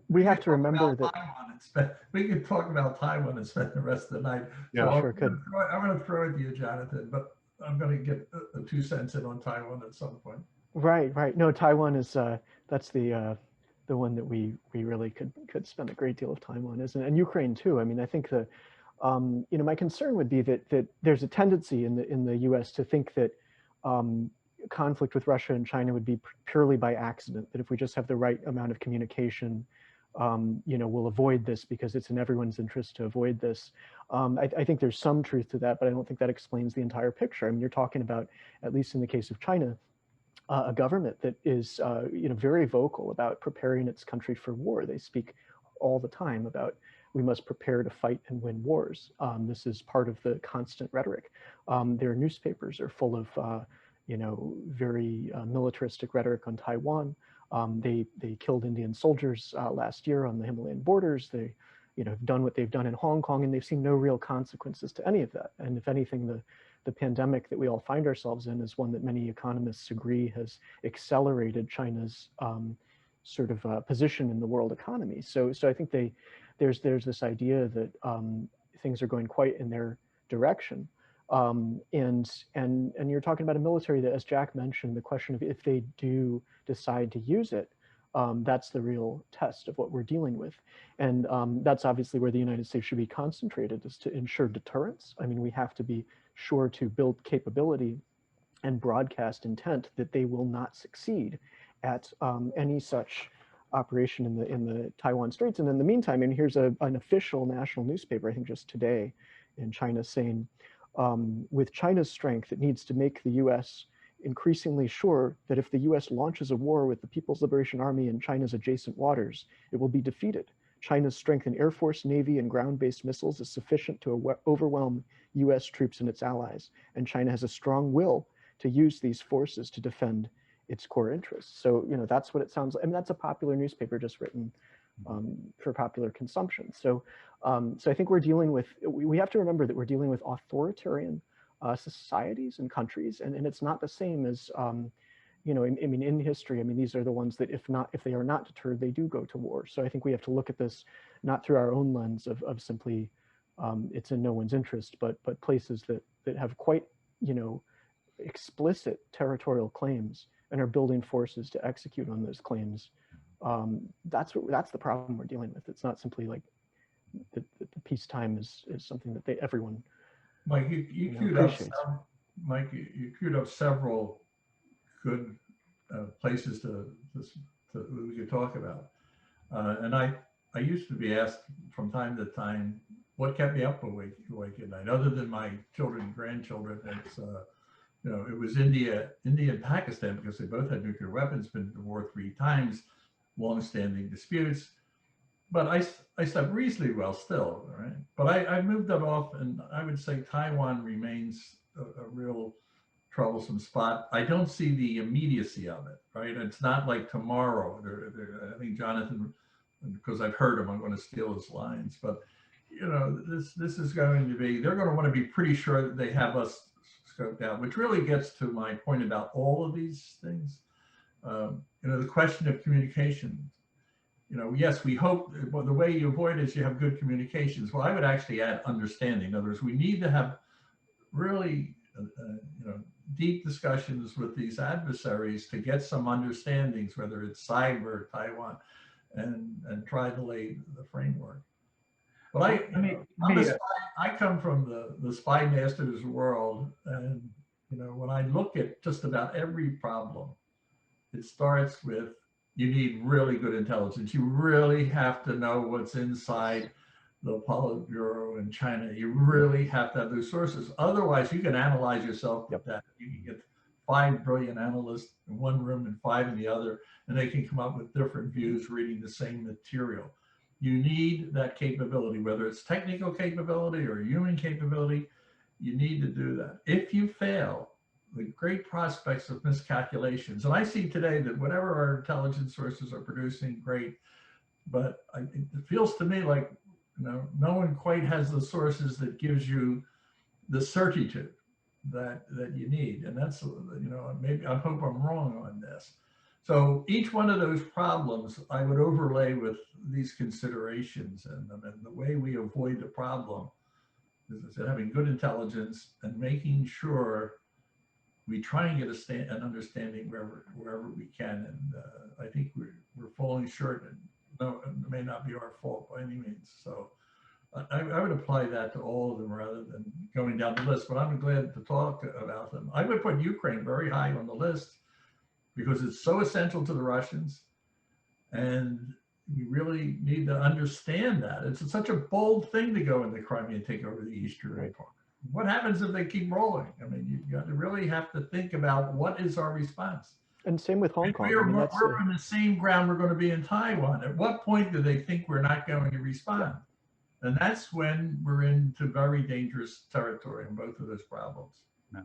we have to remember that we could talk about Taiwan and spend the rest of the night. Yeah, so sure could. I'm going to throw it to you, Jonathan, but I'm going to get a 2 cents in on Taiwan at some point. Right. No, Taiwan is that's the one that we really could spend a great deal of time on, isn't it? And Ukraine too. I mean, I think my concern would be that there's a tendency in the U.S. to think that conflict with Russia and China would be purely by accident, that if we just have the right amount of communication, we'll avoid this because it's in everyone's interest to avoid this. I think there's some truth to that, but I don't think that explains the entire picture. I mean, you're talking about, at least in the case of China, a government that is very vocal about preparing its country for war. They speak all the time about we must prepare to fight and win wars. This is part of the constant rhetoric. Their newspapers are full of very militaristic rhetoric on Taiwan. They killed Indian soldiers last year on the Himalayan borders. They have done what they've done in Hong Kong, and they've seen no real consequences to any of that. And if anything, the pandemic that we all find ourselves in is one that many economists agree has accelerated China's sort of position in the world economy. So I think there's this idea that things are going quite in their direction. And you're talking about a military that, as Jack mentioned, the question of if they do decide to use it, that's the real test of what we're dealing with. And that's obviously where the United States should be concentrated, is to ensure deterrence. I mean, we have to be sure to build capability and broadcast intent that they will not succeed at any such operation in the Taiwan Straits. And in the meantime, and here's an official national newspaper, I think just today in China, saying, with China's strength, it needs to make the US increasingly sure that if the US launches a war with the People's Liberation Army in China's adjacent waters, it will be defeated. China's strength in Air Force, Navy, and ground-based missiles is sufficient to overwhelm US troops and its allies, and China has a strong will to use these forces to defend its core interests. So, you know, that's what it sounds like. I mean, that's a popular newspaper just written for popular consumption. So, so I think we're dealing with, we have to remember that we're dealing with authoritarian societies and countries, and it's not the same as, you know, I mean, in history, I mean, these are the ones that if they are not deterred, they do go to war. So I think we have to look at this not through our own lens of simply it's in no one's interest, but places that have quite, you know, explicit territorial claims and are building forces to execute on those claims. That's the problem we're dealing with. It's not simply like the peacetime is something that everyone. Mike, you queued up Mike, you queued up several good places we could talk about, and I used to be asked from time to time what kept me up awake at night, other than my children and grandchildren. It's you know, it was India and Pakistan, because they both had nuclear weapons, been to war 3 times, long-standing disputes. But I slept reasonably well still, right? But I moved that off, and I would say Taiwan remains a real troublesome spot. I don't see the immediacy of it, right? It's not like tomorrow. I think Jonathan, because I've heard him, I'm going to steal his lines. But you know, this is going to be, they're going to want to be pretty sure that they have us scoped out, which really gets to my point about all of these things. You know, the question of communication. You know, yes, we hope, well, the way you avoid it is you have good communications. Well, I would actually add understanding. In other words, we need to have really, you know, deep discussions with these adversaries to get some understandings, whether it's cyber, Taiwan, and try to lay the framework. But I come from the Spymaster's world, and you know, when I look at just about every problem, it starts with, you need really good intelligence. You really have to know what's inside the Politburo in China. You really have to have those sources. Otherwise, you can analyze yourself with that. You can get 5 brilliant analysts in one room and 5 in the other, and they can come up with different views reading the same material. You need that capability, whether it's technical capability or human capability. You need to do that. If you fail, the great prospects of miscalculations. And I see today that whatever our intelligence sources are producing, great, but it feels to me like, you know, no one quite has the sources that gives you the certitude that you need. And that's, you know, maybe, I hope I'm wrong on this. So each one of those problems I would overlay with these considerations, and the way we avoid the problem is having good intelligence and making sure we try and get an understanding wherever we can. And I think we're falling short, and no, it may not be our fault by any means. So I would apply that to all of them rather than going down the list, but I'm glad to talk about them. I would put Ukraine very high on the list because it's so essential to the Russians, and we really need to understand that. It's such a bold thing to go into Crimea and take over the eastern part. What happens if they keep rolling? I mean, you got to really have to think about what is our response. And same with Hong Kong. We're on the same ground we're going to be in Taiwan. At what point do they think we're not going to respond? Yeah. And that's when we're into very dangerous territory in both of those problems. No.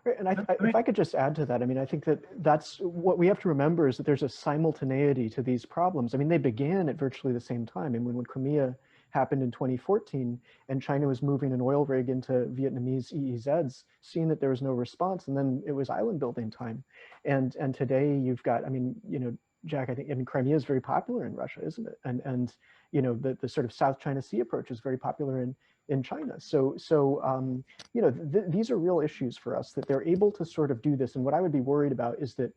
Right, and if I could just add to that, I mean, I think that's what we have to remember, is that there's a simultaneity to these problems. I mean, they began at virtually the same time. I mean, when Crimea happened in 2014 and China was moving an oil rig into Vietnamese EEZs, seeing that there was no response, and then it was island building time. And today you've got, I mean, you know, Jack, I mean, Crimea is very popular in Russia, isn't it? And you know, the sort of South China Sea approach is very popular in China. So you know, these are real issues for us, that they're able to sort of do this. And what I would be worried about is that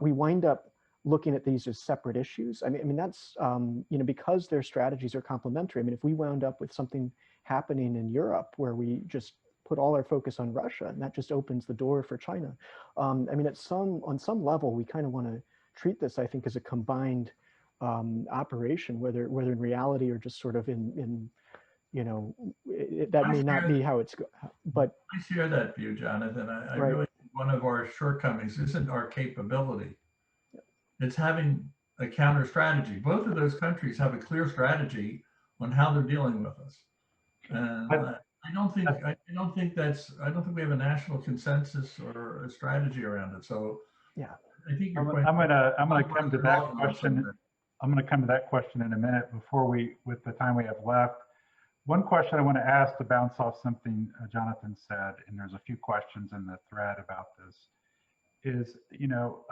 we wind up looking at these as separate issues. I mean that's you know, because their strategies are complementary. I mean, if we wound up with something happening in Europe where we just put all our focus on Russia, and that just opens the door for China. I mean, on some level, we kind of want to treat this, I think, as a combined operation, whether in reality or just sort of in you know, that may not be how it's but I share that view, Jonathan. I right. really think one of our shortcomings isn't our capability. It's having a counter strategy. Both of those countries have a clear strategy on how they're dealing with us. And I don't think I don't think we have a national consensus or a strategy around it. So yeah, I think your point. I'm gonna come to that question. I'm gonna come to that question in a minute. With the time we have left, one question I want to ask to bounce off something Jonathan said, and there's a few questions in the thread about this, is, you know,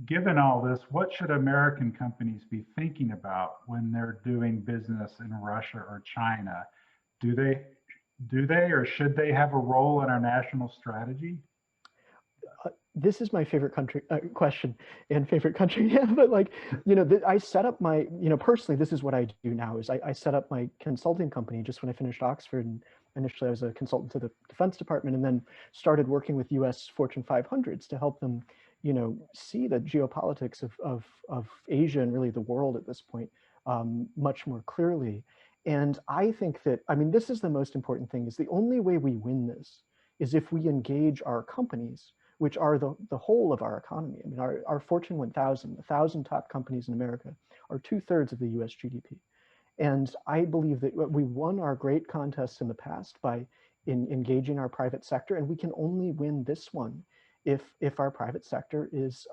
given all this, what should American companies be thinking about when they're doing business in Russia or China? Do they or should they have a role in our national strategy? This is my favorite country question and favorite country. Yeah, but like, you know, I set up my, you know, personally, this is what I do now is I set up my consulting company just when I finished Oxford. And initially I was a consultant to the Defense Department, and then started working with US Fortune 500s to help them, you know, see the geopolitics of Asia and really the world at this point much more clearly. And I think that, I mean, this is the most important thing, is the only way we win this is if we engage our companies, which are the whole of our economy. I mean, our Fortune 1000, 1,000 top companies in America are 2/3 of the US GDP. And I believe that we won our great contests in the past by engaging our private sector, and we can only win this one if our private sector is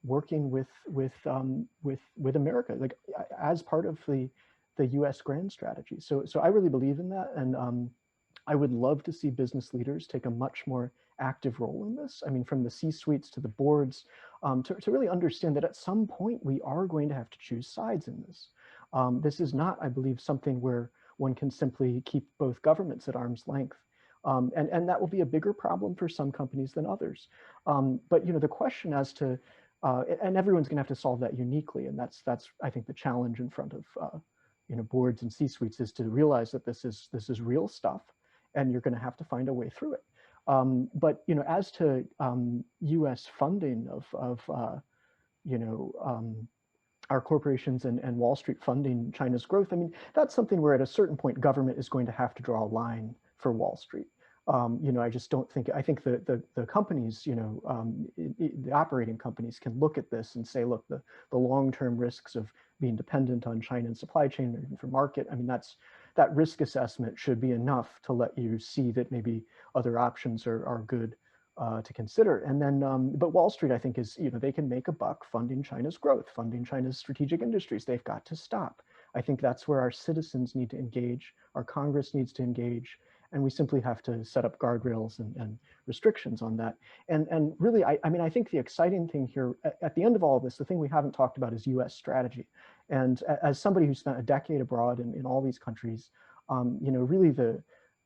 working with America, like as part of the US grand strategy. So I really believe in that, and I would love to see business leaders take a much more active role in this. I mean, from the C-suites to the boards, to really understand that at some point we are going to have to choose sides in this. This is not, I believe, something where one can simply keep both governments at arm's length. And that will be a bigger problem for some companies than others. But you know, the question as to, and everyone's gonna have to solve that uniquely, and that's I think the challenge in front of you know, boards and C-suites, is to realize that this is real stuff, and you're gonna have to find a way through it. But you know, as to U.S. funding of you know, our corporations and Wall Street funding China's growth, I mean, that's something where at a certain point government is going to have to draw a line for Wall Street. You know, I just don't think, I think the companies, you know, the operating companies can look at this and say, look, the long-term risks of being dependent on China and supply chain or even for market, I mean, that risk assessment should be enough to let you see that maybe other options are good to consider. And then, but Wall Street, I think, is, you know, they can make a buck funding China's growth, funding China's strategic industries. They've got to stop. I think that's where our citizens need to engage, our Congress needs to engage, and we simply have to set up guardrails and restrictions on that. And really, I mean, I think the exciting thing here, at the end of all of this, the thing we haven't talked about is US strategy. And as somebody who spent a decade abroad in all these countries, you know, really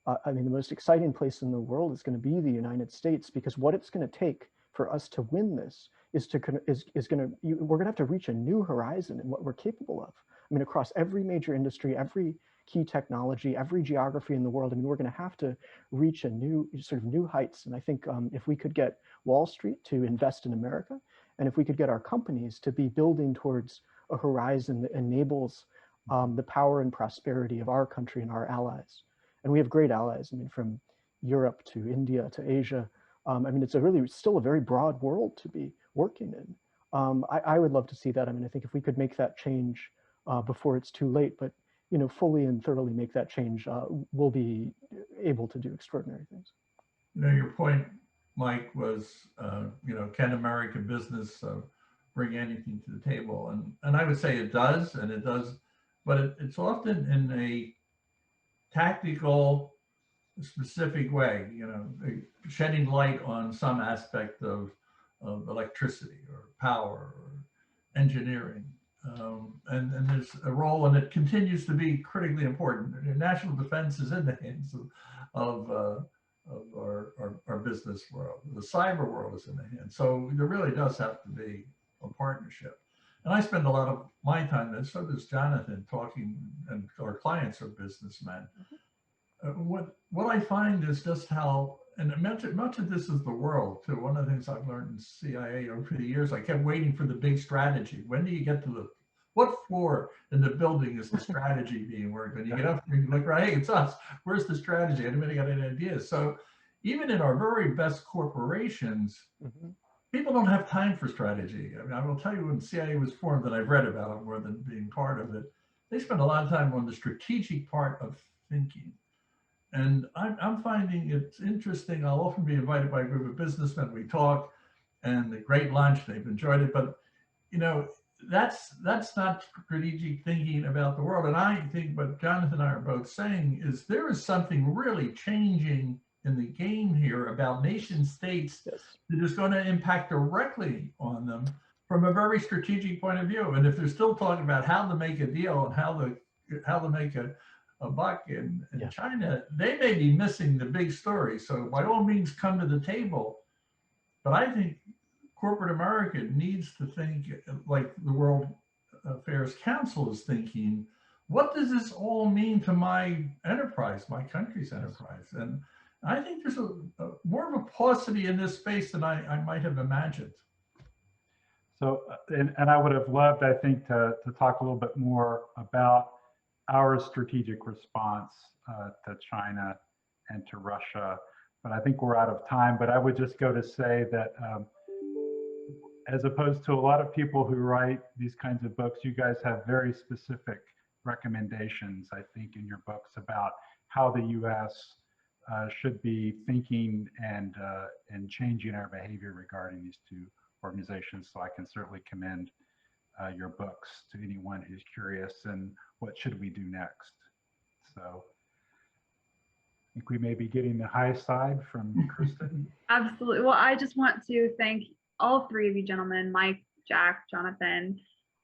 I mean, the most exciting place in the world is going to be the United States, because what it's going to take for us to win this we're going to have to reach a new horizon in what we're capable of. I mean, across every major industry, every key technology, every geography in the world, I mean, we're going to have to reach a new heights. And I think if we could get Wall Street to invest in America, and if we could get our companies to be building towards a horizon that enables the power and prosperity of our country and our allies. And we have great allies, I mean, from Europe to India to Asia. I mean, it's still a very broad world to be working in. I would love to see that. I mean, I think if we could make that change before it's too late, but you know, fully and thoroughly make that change, we'll be able to do extraordinary things. You know, your point, Mike, was, you know, can American business bring anything to the table? And I would say it does, and it does, but it's often in a tactical, specific way, you know, shedding light on some aspect of electricity or power or engineering. And there's a role, and it continues to be critically important. National defense is in the hands of our business world. The cyber world is in the hands. So there really does have to be a partnership. And I spend a lot of my time, and so does Jonathan, talking, and our clients are businessmen. What I find is just how, and much of this is the world too. One of the things I've learned in CIA over the years, I kept waiting for the big strategy. When do you get to what floor in the building is the strategy being worked? When you get up there, you look right, hey, it's us. Where's the strategy? Anybody got any ideas? So even in our very best corporations, people don't have time for strategy. I mean, I will tell you, when CIA was formed, and I've read about it more than being part of it, they spend a lot of time on the strategic part of thinking. And I'm finding it's interesting. I'll often be invited by a group of businessmen. We talk, and a great lunch. They've enjoyed it, but you know, that's not strategic thinking about the world. And I think what Jonathan and I are both saying is there is something really changing in the game here about nation states that is going to impact directly on them from a very strategic point of view. And if they're still talking about how to make a deal and how to make a buck in China, they may be missing the big story. So by all means, come to the table. But I think corporate America needs to think like the World Affairs Council is thinking. What does this all mean to my enterprise, my country's enterprise? And I think there's more of a paucity in this space than I might have imagined. So, and I would have loved, I think, to talk a little bit more about our strategic response to China and to Russia, but I think we're out of time. But I would just go to say that as opposed to a lot of people who write these kinds of books, you guys have very specific recommendations, I think, in your books about how the U.S. Should be thinking and changing our behavior regarding these two organizations. So I can certainly commend your books to anyone who's curious, and what should we do next. So I think we may be getting the high side from Kristen. Absolutely. Well, I just want to thank all three of you gentlemen, Mike, Jack, Jonathan,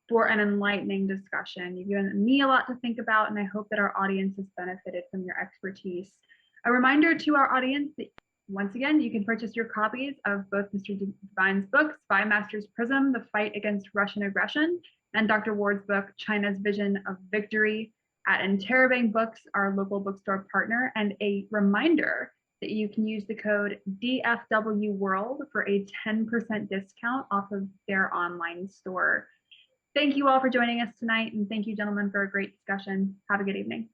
for an enlightening discussion. You've given me a lot to think about, and I hope that our audience has benefited from your expertise. A reminder to our audience that, once again, you can purchase your copies of both Mr. Devine's books, Spymaster's Prism, The Fight Against Russian Aggression, and Dr. Ward's book, China's Vision of Victory, at Interrobang Books, our local bookstore partner. And a reminder that you can use the code dfwworld for a 10% discount off of their online store. Thank you all for joining us tonight, and thank you, gentlemen, for a great discussion. Have a good evening.